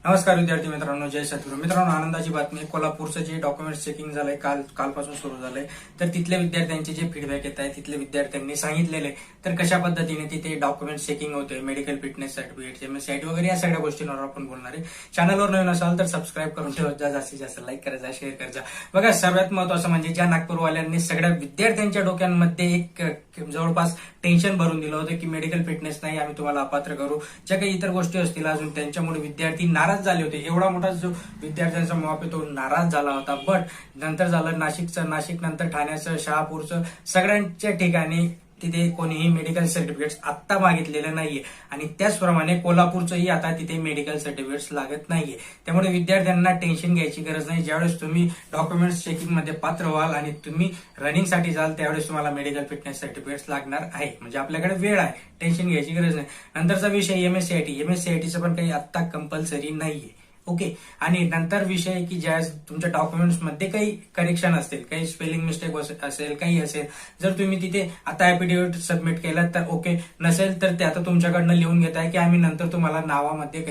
नमस्कार विद्यार्थी मित्रांनो, जय सद्गुरू. मित्रांनो, आनंदाची बातमी. कोल्हापूरचं जे डॉक्युमेंट्स चेकिंग झालंय कालपासून सुरू झालंय. तर तिथल्या विद्यार्थ्यांचे जे फीडबॅक येत आहे, तिथल्या विद्यार्थ्यांनी सांगितलेले तर कशा पद्धतीने तिथे डॉक्युमेंट्स चेकिंग होते, मेडिकल फिटनेस सर्टिफिकेट, MSCIT वगैरे या सगळ्या गोष्टींवर आपण बोलणार आहे. चॅनलवर नवीन असाल तर सबस्क्राईब करून ठेवत जा, जास्तीत जास्त लाईक करायचा, शेअर करायचा. बघा, सर्वात महत्वाचं म्हणजे ज्या नागपूरवाल्यांनी सगळ्या विद्यार्थ्यांच्या डोक्यांमध्ये एक जवळपास टेन्शन भरून दिलं होतं की मेडिकल फिटनेस नाही, आम्ही तुम्हाला अपात्र करू, ज्या काही इतर गोष्टी असतील अजून, त्यांच्यामुळे विद्यार्थी नाराज झाले होते. एवढा मोठा जो विद्यार्थ्यांचा मॉप आहे तो नाराज झाला होता. बट नंतर झालं नाशिक नंतर ठाण्याचं, शहापूरचं, सगळ्यांच्या ठिकाणी तिथे कोणीही मेडिकल सर्टिफिकेट्स आत्ता मागितलेलं नाहीये. आणि त्याचप्रमाणे कोल्हापूरचंही आता तिथे मेडिकल सर्टिफिकेट्स लागत नाहीये. त्यामुळे विद्यार्थ्यांना टेन्शन घ्यायची गरज नाही. ज्यावेळेस तुम्ही डॉक्युमेंट्स चेकिंग मध्ये पात्र व्हाल आणि तुम्ही रनिंगसाठी जाल त्यावेळेस तुम्हाला मेडिकल फिटनेस सर्टिफिकेट्स लागणार आहे. म्हणजे आपल्याकडे वेळ आहे, टेन्शन घ्यायची गरज नाही. नंतरचा विषय MSCITचं पण काही आत्ता कंपल्सरी नाहीये. ओके. आणि नंतर विषय की ज्या तुमच्या डॉक्युमेंट्स मध्ये काही करेक्शन असतील, काही स्पेलिंग मिस्टेक असेल, काही असेल, जर तुम्ही तिथे आता ऍफिडेव्हिट सबमिट केलं तर ओके, नसेल तर ते आता तुमच्याकडनं लिहून घेत आहे की आम्ही नंतर तुम्हाला नावामध्ये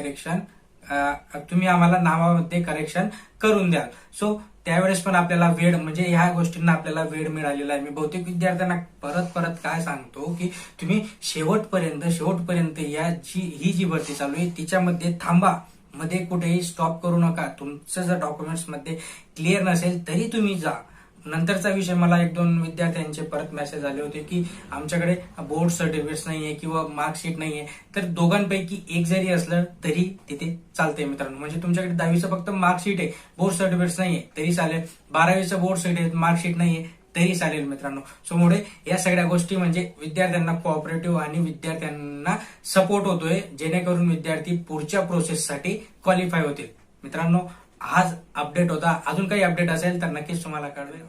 करेक्शन करून द्याल. सो त्यावेळेस पण आपल्याला वेळ, म्हणजे ह्या गोष्टींना आपल्याला वेळ मिळालेला आहे. मी बहुतेक विद्यार्थ्यांना परत काय सांगतो की तुम्ही शेवटपर्यंत ही जी भरती चालू आहे तिच्यामध्ये थांबा, मध्ये कुठेही स्टॉप करू नका. तुमचं जर डॉक्युमेंट्स मध्ये क्लिअर नसेल तरी तुम्ही जा. नंतरचा विषय, मला 1-2 विद्यार्थ्यांचे परत मेसेज आले होते की आमच्याकडे बोर्ड सर्टिफिकेट्स नाहीये किंवा मार्कशीट नाहीये. तर दोघांपैकी एक जरी असलं तरी तिथे चालतंय मित्रांनो. म्हणजे तुमच्याकडे 10वीचं फक्त मार्कशीट आहे, बोर्ड सर्टिफिकेट्स नाहीये तरी चालेल. 12वीचं बोर्ड सर्टिफिकेट, मार्कशीट नाहीये तरी चालेल मित्रांनो. सो मुळे या सगळ्या गोष्टी म्हणजे विद्यार्थ्यांना कोऑपरेटिव्ह आणि विद्यार्थ्यांना सपोर्ट होतोय, जेणेकरून विद्यार्थी पुढच्या प्रोसेससाठी क्वालिफाय होतील. मित्रांनो, आज अपडेट होता. अजून काही अपडेट असेल तर नक्कीच तुम्हाला कळवेल.